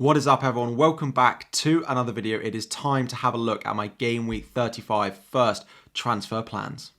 What is up, everyone? Welcome back to another video. It is time to have a look at my Game Week 35 first transfer plans.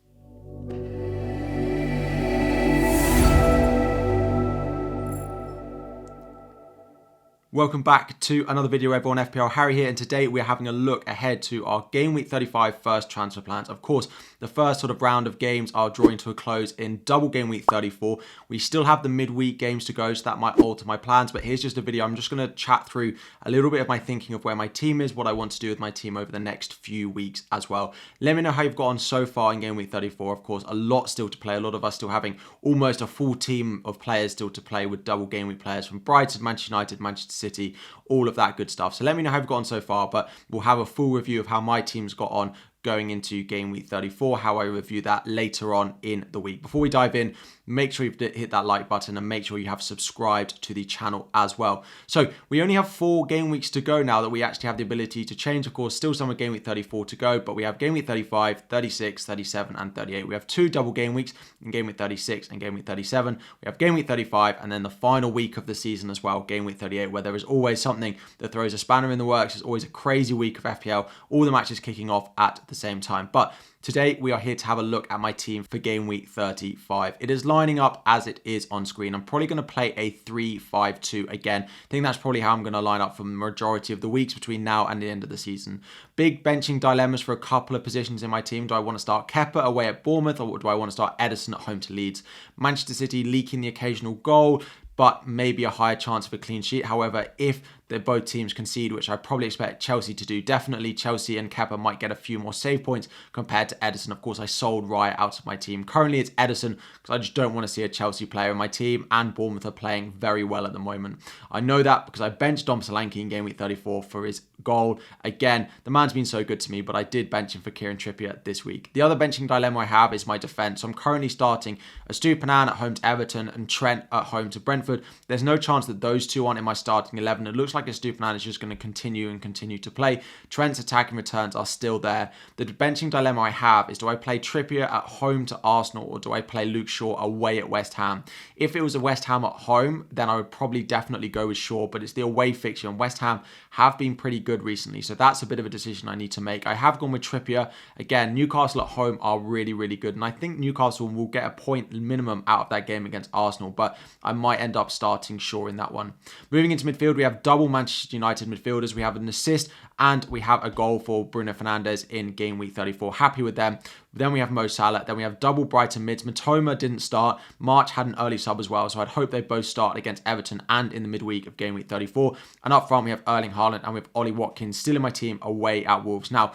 Welcome back to another video, everyone. FPL Harry here, and today we're having a look ahead to our Game Week 35 first transfer plans. Of course, the first sort of round of games are drawing to a close in double Game Week 34. We still have the midweek games to go, so that might alter my plans, but here's just a video. I'm just going to chat through a little bit of my thinking of where my team is, what I want to do with my team over the next few weeks as well. Let me know how you've got on so far in Game Week 34. Of course, a lot still to play. A lot of us still having almost a full team of players still to play with double Game Week players from Brighton, Manchester United, Manchester City, all of that good stuff. So let me know how you've got on so far, but we'll have a full review of how my team's got on going into Game Week 34, how I review that later on in the week. Before we dive in, make sure you've hit that like button and make sure you have subscribed to the channel as well. So we only have 4 game weeks to go now that we actually have the ability to change. Of course, still some of Game Week 34 to go, but we have Game Week 35, 36, 37, and 38. We have 2 double game weeks in Game Week 36 and Game Week 37. We have Game Week 35 and then the final week of the season as well, Game Week 38, where there is always something that throws a spanner in the works. It's always a crazy week of FPL, all the matches kicking off at the same time. But today we are here to have a look at my team for Game Week 35. It is lining up as it is on screen. I'm probably going to play a 3-5-2 again. I think that's probably how I'm going to line up for the majority of the weeks between now and the end of the season. Big benching dilemmas for a couple of positions in my team. Do I want to start Kepa away at Bournemouth, or do I want to start Ederson at home to Leeds? Manchester City leaking the occasional goal, but maybe a higher chance of a clean sheet. However, if both teams concede, which I probably expect Chelsea to do, definitely Chelsea and Kepa might get a few more save points compared to Ederson. Of course, I sold Raya out of my team. Currently, it's Ederson because I just don't want to see a Chelsea player in my team, and Bournemouth are playing very well at the moment. I know that because I benched Dom Solanke in Game Week 34 for his goal. Again, the man's been so good to me, but I did bench him for Kieran Trippier this week. The other benching dilemma I have is my defence. So I'm currently starting Estupiñán at home to Everton and Trent at home to Brentford. There's no chance that those two aren't in my starting 11. It looks like Estupiñán is just going to continue to play. Trent's attacking returns are still there. The benching dilemma I have is, do I play Trippier at home to Arsenal, or do I play Luke Shaw away at West Ham? If it was a West Ham at home, then I would probably definitely go with Shaw, but it's the away fixture, and West Ham have been pretty good recently, so that's a bit of a decision I need to make. I have gone with Trippier. Again, Newcastle at home are really good, and I think Newcastle will get a point minimum out of that game against Arsenal, but I might end up starting Shaw in that one. Moving into midfield, we have double Manchester United midfielders. We have an assist and we have a goal for Bruno Fernandes in Game Week 34. Happy with them. Then we have Mo Salah. Then we have double Brighton mids. Matoma didn't start. March had an early sub as well, so I'd hope they both start against Everton and in the midweek of Game Week 34. And up front, we have Erling Haaland and we have Ollie Watkins still in my team away at Wolves. Now,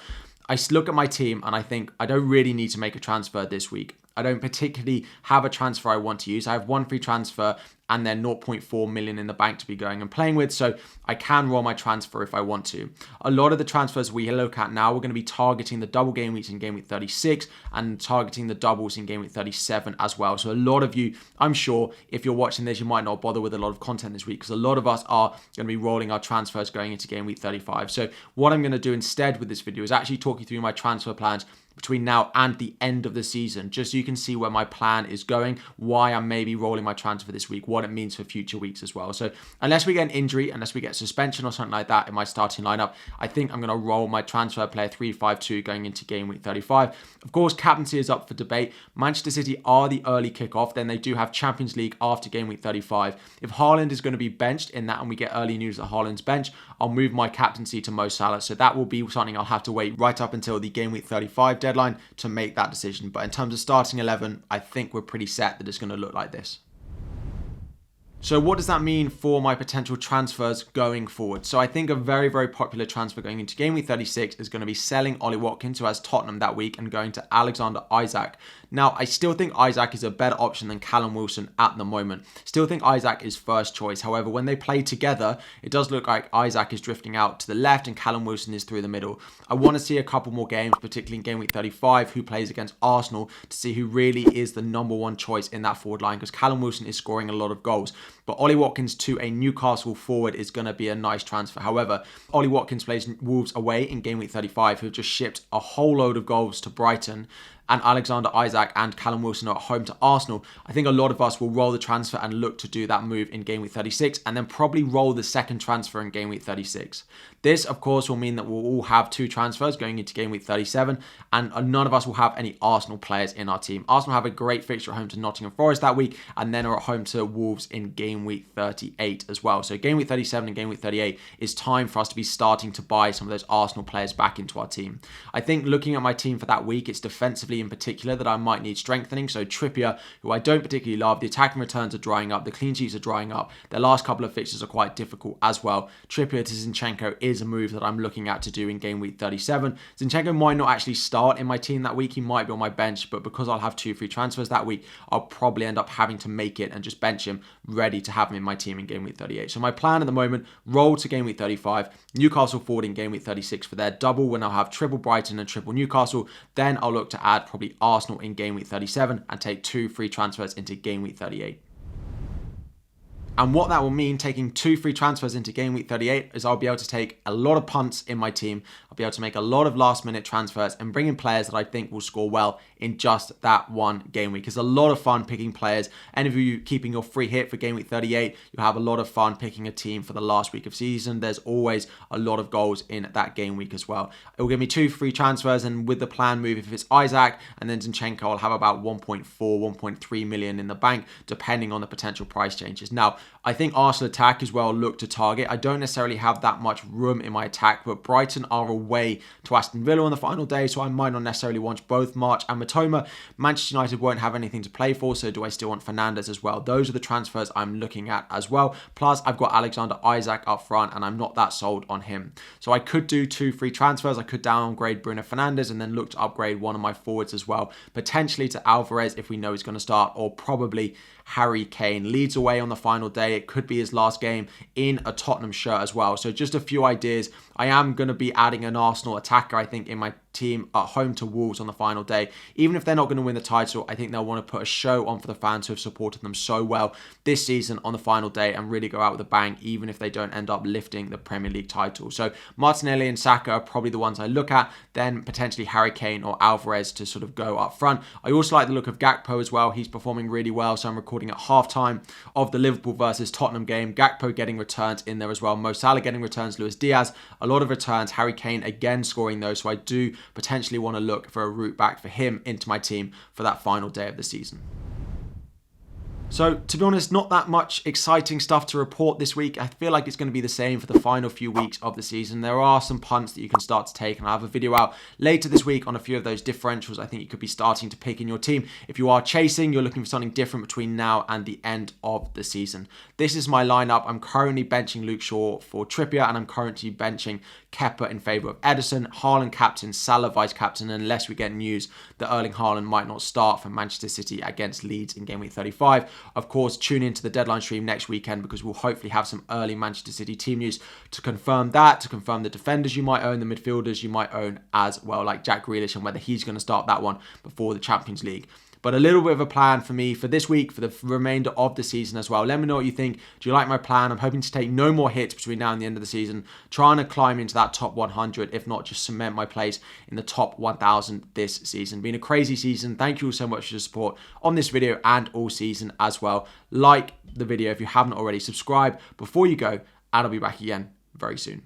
I look at my team and I think I don't really need to make a transfer this week. I don't particularly have a transfer I want to use. I have one free transfer and then 0.4 million in the bank to be going and playing with, so I can roll my transfer if I want to. A lot of the transfers we look at now, we're going to be targeting the double game weeks in Game Week 36 and targeting the doubles in Game Week 37 as well. So a lot of you, I'm sure, if you're watching this, you might not bother with a lot of content this week because a lot of us are going to be rolling our transfers going into Game Week 35. So what I'm going to do instead with this video is actually talk you through my transfer plans between now and the end of the season, just so you can see where my plan is going, why I'm maybe rolling my transfer this week, what it means for future weeks as well. So unless we get an injury, unless we get suspension or something like that in my starting lineup, I think I'm going to roll my transfer player 3-5-2 going into Game Week 35. Of course, captaincy is up for debate. Manchester City are the early kickoff, then they do have Champions League after Game Week 35. If Haaland is going to be benched in that and we get early news that Haaland's bench, I'll move my captaincy to Mo Salah. So that will be something I'll have to wait right up until the Game Week 35 deadline to make that decision. But in terms of starting 11, I think we're pretty set that it's going to look like this. So what does that mean for my potential transfers going forward? So I think a very popular transfer going into Game Week 36 is going to be selling Ollie Watkins, who has Tottenham that week, and going to Alexander Isak. Now, I still think Isak is a better option than Callum Wilson at the moment. Still think Isak is first choice. However, when they play together, it does look like Isak is drifting out to the left and Callum Wilson is through the middle. I want to see a couple more games, particularly in Game Week 35, who plays against Arsenal, to see who really is the number one choice in that forward line, because Callum Wilson is scoring a lot of goals. But Ollie Watkins to a Newcastle forward is going to be a nice transfer. However, Ollie Watkins plays Wolves away in game week 35, who have just shipped a whole load of goals to Brighton, and Alexander Isak and Callum Wilson are at home to Arsenal. I think a lot of us will roll the transfer and look to do that move in game week 36, and then probably roll the second transfer in game week 36. This, of course, will mean that we'll all have 2 transfers going into game week 37, and none of us will have any Arsenal players in our team. Arsenal have a great fixture at home to Nottingham Forest that week, and then are at home to Wolves in game week 38 as well. So game week 37 and game week 38 is time for us to be starting to buy some of those Arsenal players back into our team. I think looking at my team for that week, it's defensively in particular that I might need strengthening. So Trippier, who I don't particularly love, the attacking returns are drying up, the clean sheets are drying up, their last couple of fixtures are quite difficult as well. Trippier to Zinchenko is a move that I'm looking at to do in game week 37. Zinchenko might not actually start in my team that week, he might be on my bench, but because I'll have 2 free transfers that week, I'll probably end up having to make it and just bench him, ready to have him in my team in game week 38. So my plan at the moment, roll to game week 35, Newcastle forward in game week 36 for their double, when I'll have triple Brighton and triple Newcastle. Then I'll look to add probably Arsenal in game week 37 and take 2 free transfers into game week 38. And what that will mean, taking 2 free transfers into game week 38, is I'll be able to take a lot of punts in my team. I'll be able to make a lot of last minute transfers and bring in players that I think will score well in just that one game week. It's a lot of fun picking players. Any of you keeping your free hit for game week 38, you'll have a lot of fun picking a team for the last week of season. There's always a lot of goals in that game week as well. It will give me 2 free transfers, and with the plan move, if it's Isak and then Zinchenko, I'll have about 1.4, 1.3 million in the bank, depending on the potential price changes. Now, I think Arsenal attack as well look to target. I don't necessarily have that much room in my attack, but Brighton are away to Aston Villa on the final day, so I might not necessarily want both March and Matoma. Manchester United won't have anything to play for, so do I still want Fernandes as well? Those are the transfers I'm looking at as well. Plus, I've got Alexander Isak up front, and I'm not that sold on him. So I could do 2 free transfers. I could downgrade Bruno Fernandes and then look to upgrade one of my forwards as well, potentially to Alvarez if we know he's going to start, or probably Harry Kane. Leeds away on the final day. It could be his last game in a Tottenham shirt as well. So just a few ideas. I am going to be adding an Arsenal attacker, I think, in my team at home to Wolves on the final day. Even if they're not going to win the title, I think they'll want to put a show on for the fans who have supported them so well this season on the final day and really go out with a bang, even if they don't end up lifting the Premier League title. So Martinelli and Saka are probably the ones I look at, then potentially Harry Kane or Alvarez to sort of go up front. I also like the look of Gakpo as well. He's performing really well, so I'm recording at halftime of the Liverpool versus Tottenham game. Gakpo getting returns in there as well. Mo Salah getting returns, Luis Diaz, a lot of returns. Harry Kane again scoring those, so I do potentially want to look for a route back for him into my team for that final day of the season. So, to be honest, not that much exciting stuff to report this week. I feel like it's going to be the same for the final few weeks of the season. There are some punts that you can start to take, and I'll have a video out later this week on a few of those differentials I think you could be starting to pick in your team. If you are chasing, you're looking for something different between now and the end of the season. This is my lineup. I'm currently benching Luke Shaw for Trippier, and I'm currently benching Kepa in favour of Ederson, Haaland captain, Salah vice captain, unless we get news that Erling Haaland might not start for Manchester City against Leeds in game week 35. Of course, tune into the deadline stream next weekend, because we'll hopefully have some early Manchester City team news to confirm that, to confirm the defenders you might own, the midfielders you might own as well, like Jack Grealish, and whether he's going to start that one before the Champions League. But a little bit of a plan for me for this week, for the remainder of the season as well. Let me know what you think. Do you like my plan? I'm hoping to take no more hits between now and the end of the season, trying to climb into that top 100, if not just cement my place in the top 1,000 this season. Been a crazy season. Thank you all so much for your support on this video and all season as well. Like the video if you haven't already. Subscribe before you go, and I'll be back again very soon.